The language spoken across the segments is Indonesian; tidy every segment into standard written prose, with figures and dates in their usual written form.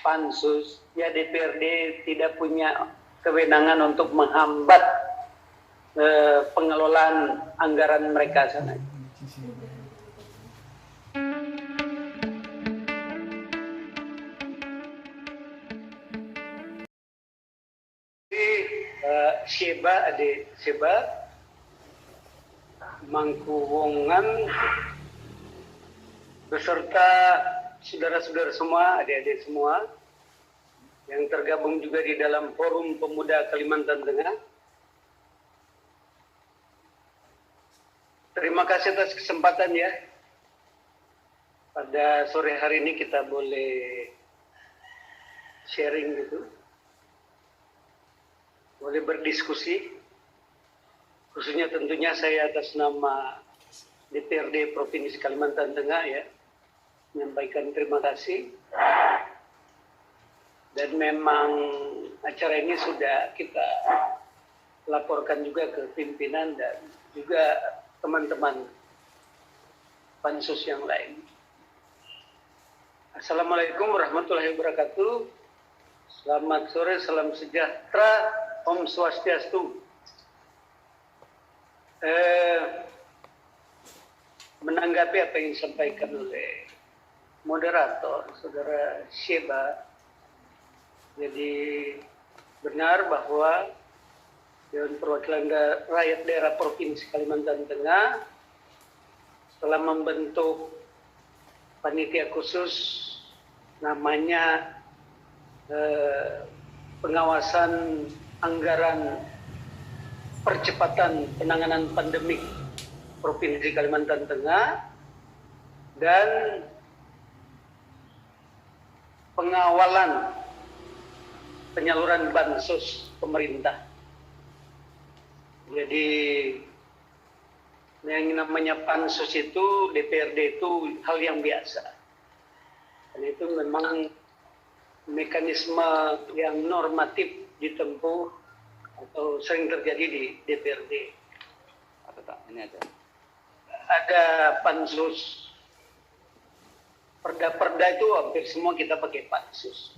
pansus, ya DPRD tidak punya kewenangan untuk menghambat pengelolaan anggaran mereka sana. Sheba Mangkuwongan beserta saudara-saudara semua, adik-adik semua yang tergabung juga di dalam Forum Pemuda Kalimantan Tengah. Terima kasih atas kesempatan ya. Pada sore hari ini kita boleh sharing gitu. Boleh berdiskusi. Khususnya tentunya saya atas nama DPRD Provinsi Kalimantan Tengah ya, menyampaikan terima kasih. Dan memang acara ini sudah kita laporkan juga ke pimpinan dan juga teman-teman pansus yang lain. Assalamualaikum warahmatullahi wabarakatuh. Selamat sore, salam sejahtera, Om Swastiastu. Menanggapi apa yang disampaikan oleh moderator, Saudara Sheba, jadi benar bahwa Dewan Perwakilan Rakyat Daerah Provinsi Kalimantan Tengah telah membentuk panitia khusus namanya pengawasan anggaran percepatan penanganan pandemik Provinsi Kalimantan Tengah dan pengawalan penyaluran bansos pemerintah. Jadi yang namanya pansus itu, DPRD itu hal yang biasa. Dan itu memang mekanisme yang normatif ditempuh atau sering terjadi di DPRD. Apa tak? Ini aja. Ada pansus, perda-perda itu hampir semua kita pakai pansus.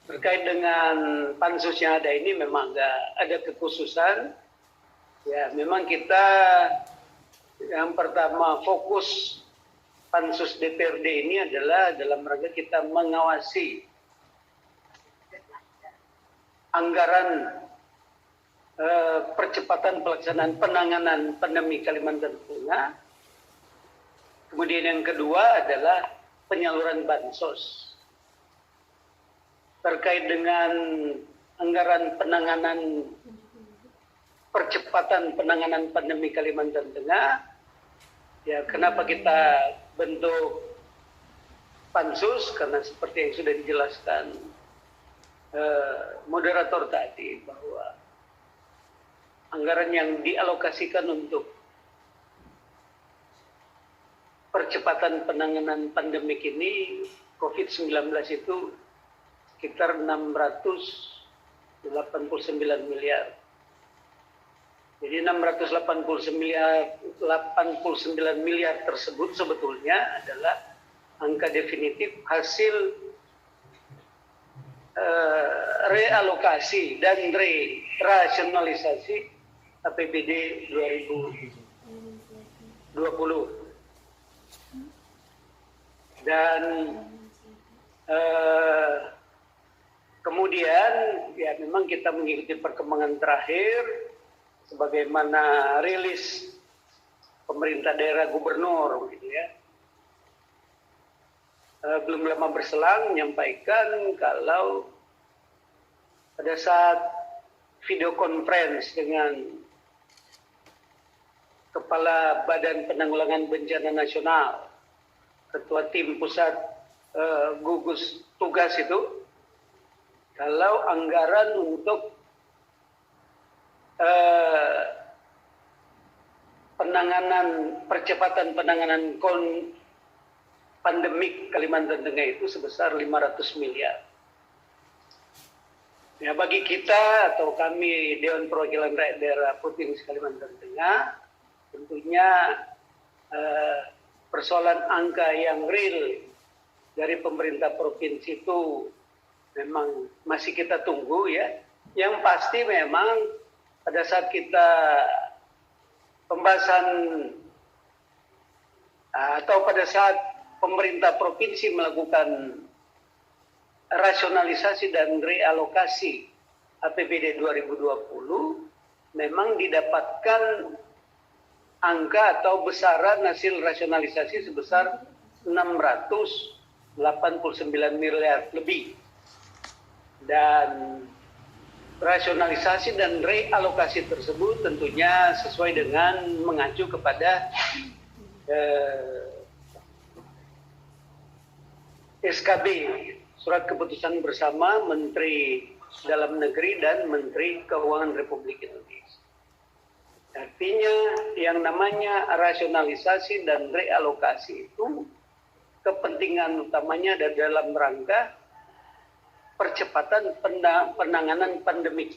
Terkait dengan pansus yang ada ini memang ada kekhususan. Ya, memang kita yang pertama fokus pansus DPRD ini adalah dalam rangka kita mengawasi anggaran percepatan pelaksanaan penanganan pandemi Kalimantan Tengah. Kemudian yang kedua adalah penyaluran bansos. Terkait dengan anggaran penanganan percepatan penanganan pandemi Kalimantan Tengah, ya kenapa kita bentuk pansus? Karena seperti yang sudah dijelaskan moderator tadi, bahwa anggaran yang dialokasikan untuk percepatan penanganan pandemik ini COVID-19 itu sekitar 689 miliar. Jadi 689 miliar tersebut sebetulnya adalah angka definitif hasil realokasi dan rasionalisasi APBD 2020. Dan kemudian ya memang kita mengikuti perkembangan terakhir sebagaimana rilis pemerintah daerah gubernur gitu ya. Belum lama berselang menyampaikan kalau pada saat video conference dengan Kepala Badan Penanggulangan Bencana Nasional, Ketua Tim Pusat Gugus Tugas itu, kalau anggaran untuk percepatan penanganan pandemik Kalimantan Tengah itu sebesar 500 miliar. Ya, bagi kita atau kami Dewan Perwakilan Rakyat Daerah Provinsi Kalimantan Tengah, tentunya persoalan angka yang real dari pemerintah provinsi itu memang masih kita tunggu ya. Yang pasti memang pada saat kita pembahasan atau pada saat pemerintah provinsi melakukan rasionalisasi dan realokasi APBD 2020, memang didapatkan angka atau besaran hasil rasionalisasi sebesar 689 miliar lebih. Dan rasionalisasi dan realokasi tersebut tentunya sesuai dengan mengacu kepada SKB, Surat Keputusan Bersama Menteri Dalam Negeri dan Menteri Keuangan Republik Indonesia. Artinya yang namanya rasionalisasi dan realokasi itu kepentingan utamanya ada dalam rangka percepatan penanganan pandemi.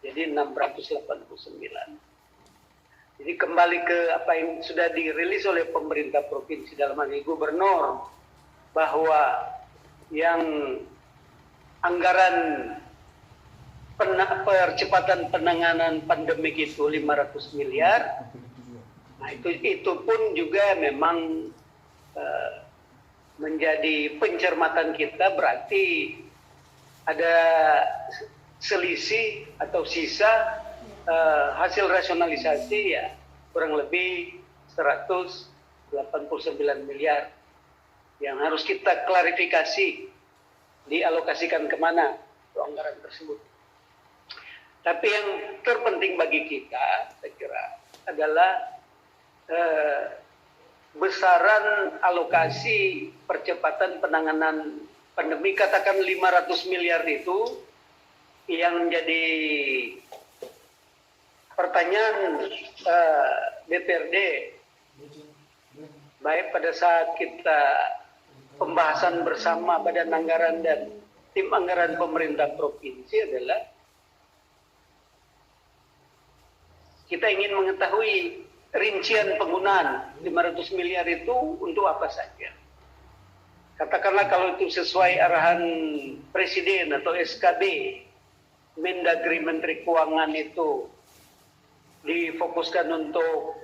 Jadi 689. Jadi kembali ke apa yang sudah dirilis oleh pemerintah provinsi dalam hal ini gubernur, bahwa yang anggaran percepatan penanganan pandemik itu 500 miliar. Nah itu pun juga memang menjadi pencermatan kita, berarti ada selisih atau sisa hasil rasionalisasi ya kurang lebih 189 miliar yang harus kita klarifikasi dialokasikan kemana anggaran tersebut. Tapi yang terpenting bagi kita, saya kira, adalah besaran alokasi percepatan penanganan pandemi, katakan 500 miliar itu yang menjadi pertanyaan DPRD, baik pada saat kita pembahasan bersama Badan Anggaran dan tim anggaran pemerintah provinsi adalah kita ingin mengetahui rincian penggunaan 500 miliar itu untuk apa saja. Katakanlah kalau itu sesuai arahan Presiden atau SKB, Mendagri Menteri Keuangan itu difokuskan untuk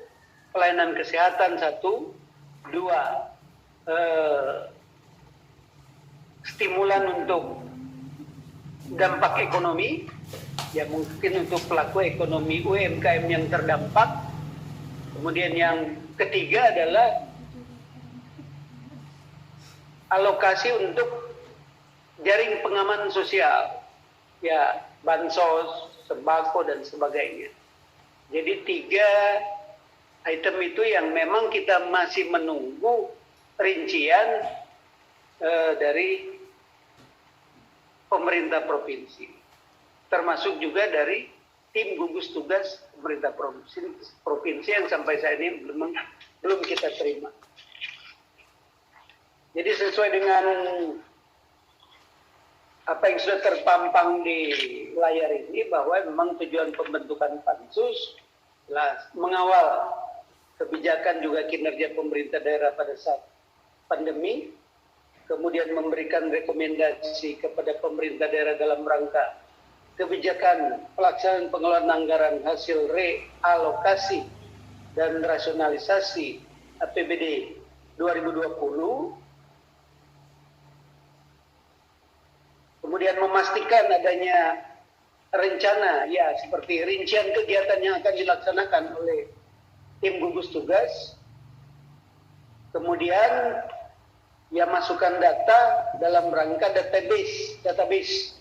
pelayanan kesehatan 1, 2, stimulan untuk dampak ekonomi, ya mungkin untuk pelaku ekonomi UMKM yang terdampak. Kemudian yang ketiga adalah alokasi untuk jaring pengaman sosial, ya bansos, sembako dan sebagainya. Jadi 3 item itu yang memang kita masih menunggu rincian dari pemerintah provinsi, termasuk juga dari tim gugus tugas pemerintah provinsi yang sampai saat ini belum kita terima. Jadi sesuai dengan apa yang sudah terpampang di layar ini, bahwa memang tujuan pembentukan pansus adalah mengawal kebijakan juga kinerja pemerintah daerah pada saat pandemi, kemudian memberikan rekomendasi kepada pemerintah daerah dalam rangka kebijakan pelaksanaan pengelolaan anggaran hasil realokasi dan rasionalisasi APBD 2020, kemudian memastikan adanya rencana, ya seperti rincian kegiatan yang akan dilaksanakan oleh tim gugus tugas, kemudian ya masukkan data dalam rangka database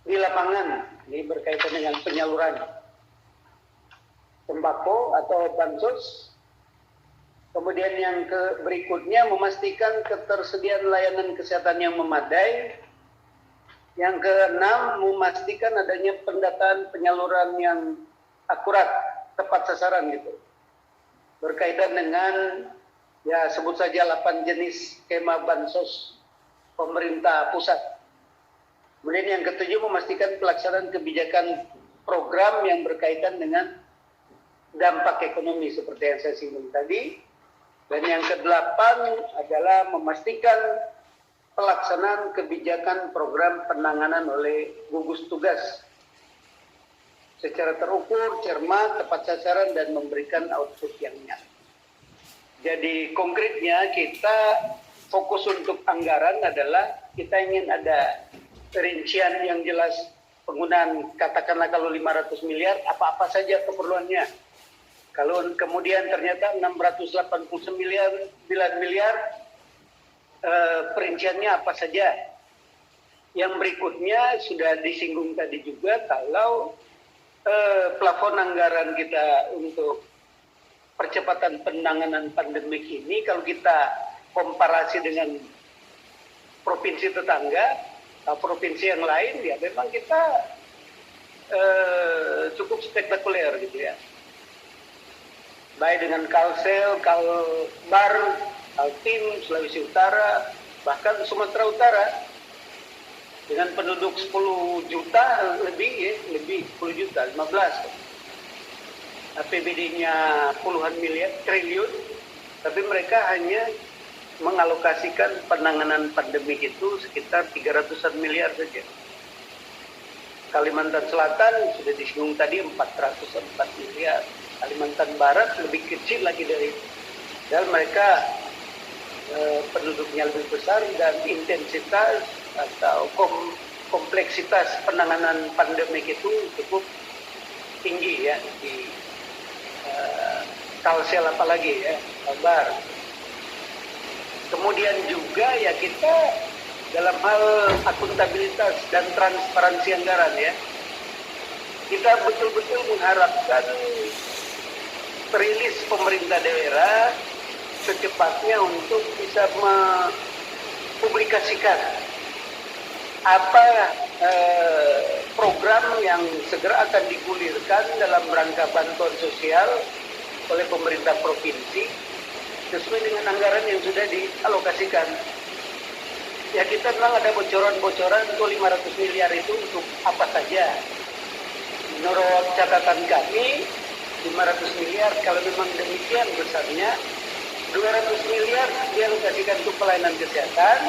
di lapangan, ini berkaitan dengan penyaluran sembako atau bansos. Kemudian yang berikutnya memastikan ketersediaan layanan kesehatan yang memadai. Yang keenam, memastikan adanya pendataan penyaluran yang akurat, tepat sasaran gitu. Berkaitan dengan ya sebut saja 8 jenis skema bansos pemerintah pusat. Kemudian yang ketujuh, memastikan pelaksanaan kebijakan program yang berkaitan dengan dampak ekonomi seperti yang saya singgung tadi. Dan yang kedelapan adalah memastikan pelaksanaan kebijakan program penanganan oleh gugus tugas secara terukur, cermat, tepat sasaran, dan memberikan output yang nyata. Jadi konkretnya kita fokus untuk anggaran adalah kita ingin ada rincian yang jelas penggunaan, katakanlah kalau 500 miliar, apa-apa saja keperluannya. Kalau kemudian ternyata 689 miliar, perinciannya apa saja. Yang berikutnya sudah disinggung tadi juga, kalau plafon anggaran kita untuk percepatan penanganan pandemik ini, kalau kita komparasi dengan provinsi tetangga, provinsi yang lain, ya memang kita cukup spektakuler gitu ya. Baik dengan Kalsel, Kalbar, Kaltim, Sulawesi Utara, bahkan Sumatera Utara dengan penduduk 10 juta lebih 10 juta, 15. APBD-nya puluhan miliar, triliun, tapi mereka hanya mengalokasikan penanganan pandemi itu sekitar 300-an miliar saja. Kalimantan Selatan sudah disinggung tadi 404 miliar. Kalimantan Barat lebih kecil lagi dari itu. Dan mereka penduduknya lebih besar dan intensitas atau kompleksitas penanganan pandemik itu cukup tinggi ya di Kalsel apalagi ya, Kalbar. Kemudian juga ya kita dalam hal akuntabilitas dan transparansi anggaran ya, kita betul-betul mengharapkan rilis pemerintah daerah secepatnya untuk bisa mempublikasikan apa program yang segera akan digulirkan dalam rangka bantuan sosial oleh pemerintah provinsi sesuai dengan anggaran yang sudah dialokasikan. Ya kita memang ada bocoran-bocoran untuk 500 miliar itu untuk apa saja. Menurut catatan kami 500 miliar kalau memang demikian besarnya, 200 miliar dialokasikan untuk pelayanan kesehatan,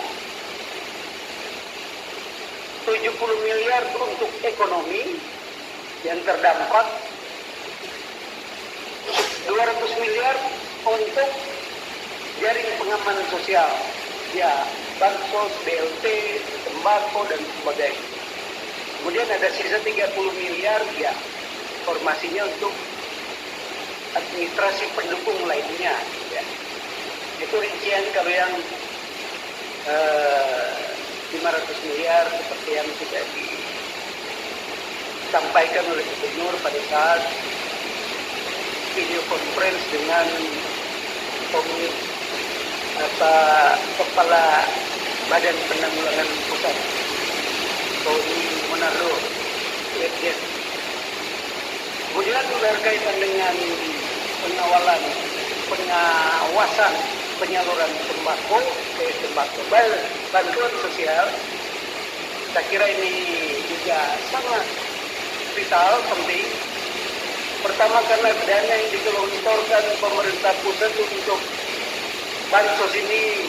70 miliar untuk ekonomi yang terdampak, 200 miliar untuk jaring pengaman sosial, ya bansos, BLT, sembako dan sebagainya. Kemudian ada sisa 30 miliar ya formasinya untuk administrasi pendukung lainnya ya. Itu rincian kalau yang 500 miliar seperti yang sudah disampaikan oleh Gubernur pada saat video conference dengan Kepala Badan Penanggulangan Pusat Tony Monardo. Kemudian berkaitan dengan pengawasan penyaluran sembako, bantuan sosial, saya kira ini juga sangat vital, penting. Pertama karena dana yang digelontorkan pemerintah pusat untuk bansos ini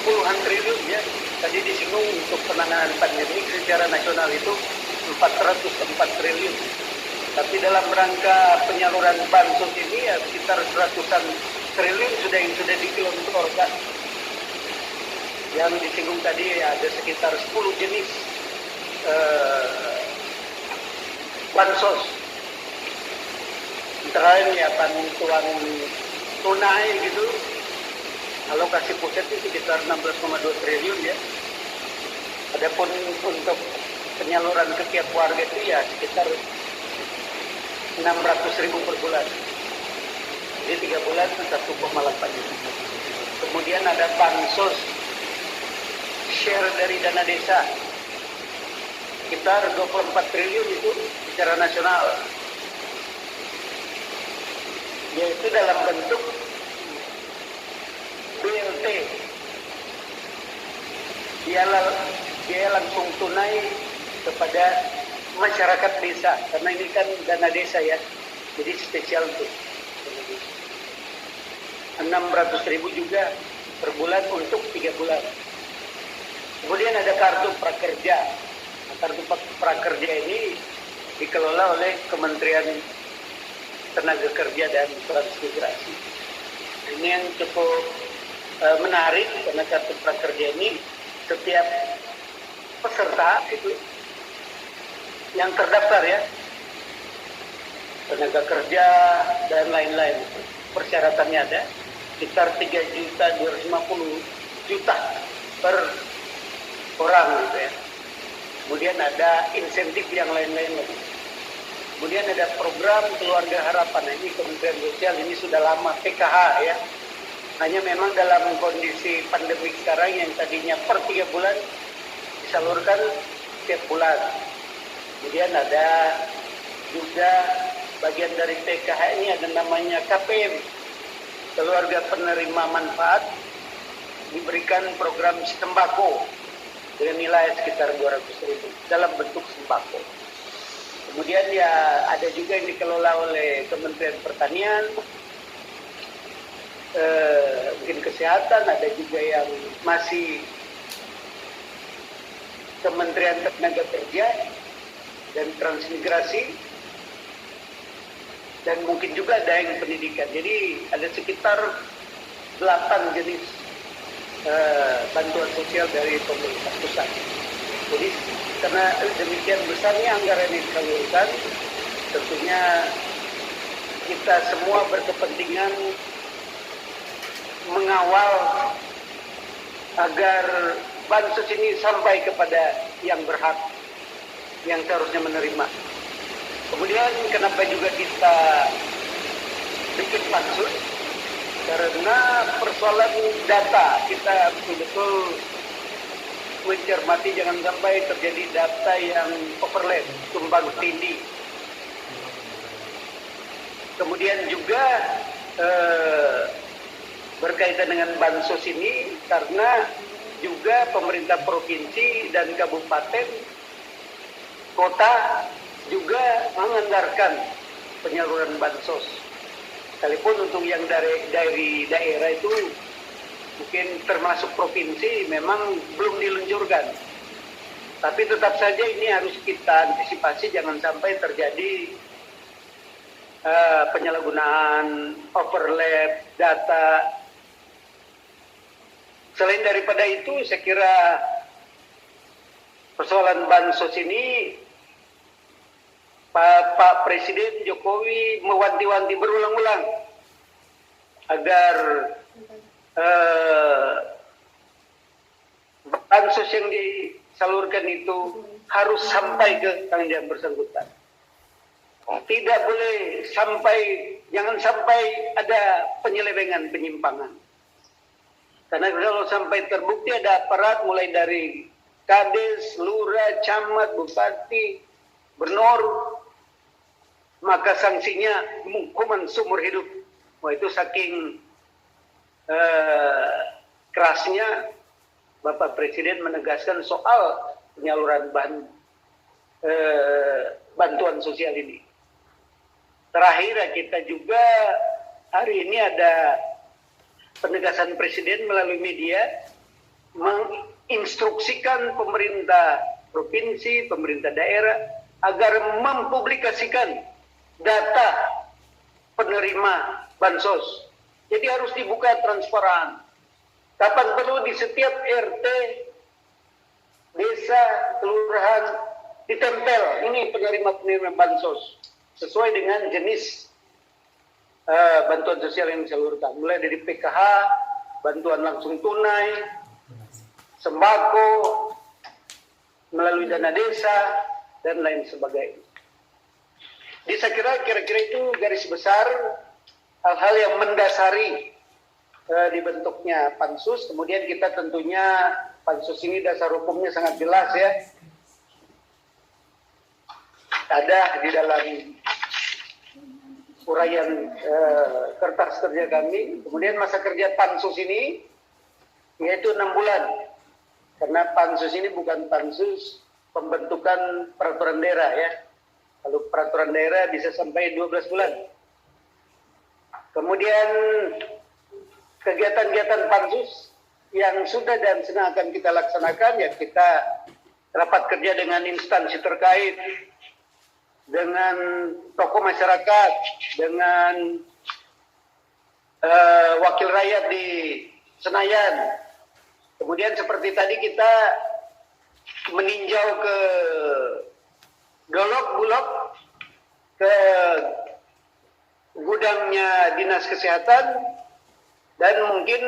puluhan triliun ya. Tadi disinggung untuk penanganan pandemi secara nasional itu 404 triliun. Tapi dalam rangka penyaluran bansos ini ya sekitar 100-an triliun yang sudah digelontorkan. Yang disinggung tadi ya ada sekitar 10 jenis bansos. Antara lain ya bantuan tunai gitu. Alokasi pusat itu sekitar 16,2 triliun ya. Adapun untuk penyaluran ke tiap warga itu ya sekitar 600.000 per bulan. Jadi 3 bulan itu 1,8 juta. Kemudian ada bansos share dari dana desa sekitar 24 triliun itu secara nasional. Yaitu dalam bentuk BLT, dia langsung tunai kepada masyarakat desa, karena ini kan dana desa ya, jadi spesial untuk dana desa. 600.000 juga per bulan untuk 3 bulan. Kemudian ada kartu prakerja. Nah, kartu prakerja ini dikelola oleh Kementerian Tenaga Kerja dan Transmigrasi. Ini yang cukup menarik karena kartu prakerja ini setiap peserta itu yang terdaftar ya, tenaga kerja dan lain-lain, persyaratannya ada sekitar 3.250.000.000 per orang gitu ya. Kemudian ada insentif yang lain-lain lagi. Kemudian ada program Keluarga Harapan. Nah, ini Kementerian Sosial ini sudah lama PKH ya. Hanya memang dalam kondisi pandemi sekarang yang tadinya per 3 bulan disalurkan setiap bulan. Kemudian ada juga bagian dari PKH ini ada namanya KPM, Keluarga Penerima Manfaat, diberikan program sembako dengan nilai sekitar 200.000 dalam bentuk sembako. Kemudian ya ada juga yang dikelola oleh Kementerian Pertanian, mungkin kesehatan, ada juga yang masih Kementerian Tenaga Kerja dan Transmigrasi, dan mungkin juga ada yang pendidikan. Jadi ada sekitar 8 jenis bantuan sosial dari pemerintah pusat. Jadi karena demikian besarnya anggaran yang disalurkan, tentunya kita semua berkepentingan mengawal agar bansos ini sampai kepada yang berhak, yang seharusnya menerima. Kemudian kenapa juga kita bikin pansus? Karena persoalan data, kita betul-betul mencermati jangan sampai terjadi data yang overlap, tumpang tindih. Kemudian juga berkaitan dengan bansos ini karena juga pemerintah provinsi dan kabupaten kota juga menganggarkan penyaluran bansos. Sekalipun untuk yang dari daerah itu mungkin termasuk provinsi memang belum diluncurkan. Tapi tetap saja ini harus kita antisipasi jangan sampai terjadi penyalahgunaan, overlap data. Selain daripada itu, saya kira persoalan bansos ini Pak Presiden Jokowi mewanti-wanti berulang-ulang agar bansos yang disalurkan itu harus sampai ke yang bersangkutan. Tidak boleh sampai, jangan sampai ada penyelewengan, penyimpangan. Karena kalau sampai terbukti ada aparat mulai dari kades, lurah, camat, bupati, gubernur, maka sanksinya hukuman seumur hidup. Wah, itu saking kerasnya Bapak Presiden menegaskan soal penyaluran bantuan sosial ini. Terakhir kita juga hari ini ada penegasan Presiden melalui media menginstruksikan pemerintah provinsi, pemerintah daerah agar mempublikasikan data penerima bansos. Jadi harus dibuka transparan. Kapan perlu di setiap RT, desa, kelurahan ditempel ini penerima bansos sesuai dengan jenis bantuan sosial yang disalurkan, mulai dari PKH, bantuan langsung tunai, sembako, melalui dana desa, dan lain sebagainya. Jadi saya kira-kira itu garis besar hal-hal yang mendasari dibentuknya pansus. Kemudian kita tentunya pansus ini dasar hukumnya sangat jelas ya. Ada di dalam uraian kertas kerja kami. Kemudian masa kerja pansus ini yaitu 6 bulan. Karena pansus ini bukan pansus pembentukan peraturan daerah ya. Kalau peraturan daerah bisa sampai 12 bulan. Kemudian kegiatan-kegiatan pansus yang sudah dan sedang akan kita laksanakan, ya kita rapat kerja dengan instansi terkait, dengan tokoh masyarakat, dengan wakil rakyat di Senayan. Kemudian seperti tadi kita meninjau ke Dolok Bulog, ke gudangnya Dinas Kesehatan, dan mungkin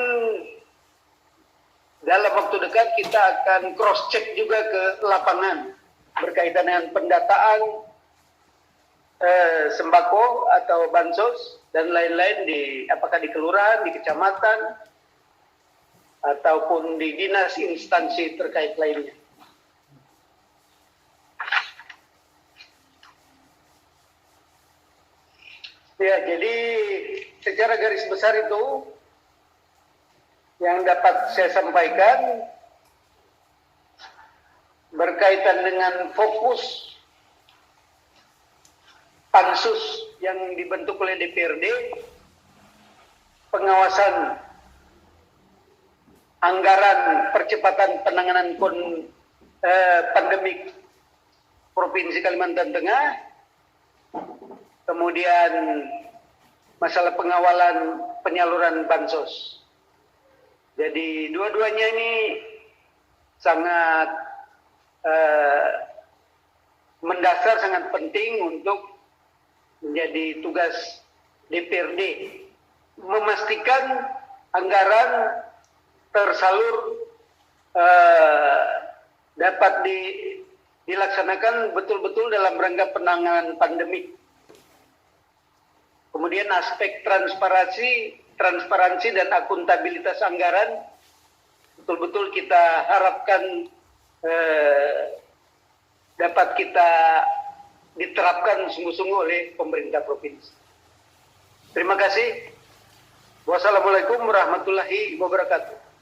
dalam waktu dekat kita akan cross check juga ke lapangan berkaitan dengan pendataan sembako atau bansos dan lain-lain, apakah di kelurahan, di kecamatan, ataupun di dinas instansi terkait lainnya. Ya, jadi secara garis besar itu yang dapat saya sampaikan berkaitan dengan fokus pansus yang dibentuk oleh DPRD, pengawasan anggaran percepatan penanganan pandemik Provinsi Kalimantan Tengah, kemudian masalah pengawalan penyaluran bansos. Jadi dua-duanya ini sangat mendasar, sangat penting untuk menjadi tugas DPRD, memastikan anggaran tersalur dapat dilaksanakan betul-betul dalam rangka penanganan pandemi. Kemudian aspek transparansi dan akuntabilitas anggaran betul-betul kita harapkan dapat kita diterapkan sungguh-sungguh oleh pemerintah provinsi. Terima kasih. Wassalamualaikum warahmatullahi wabarakatuh.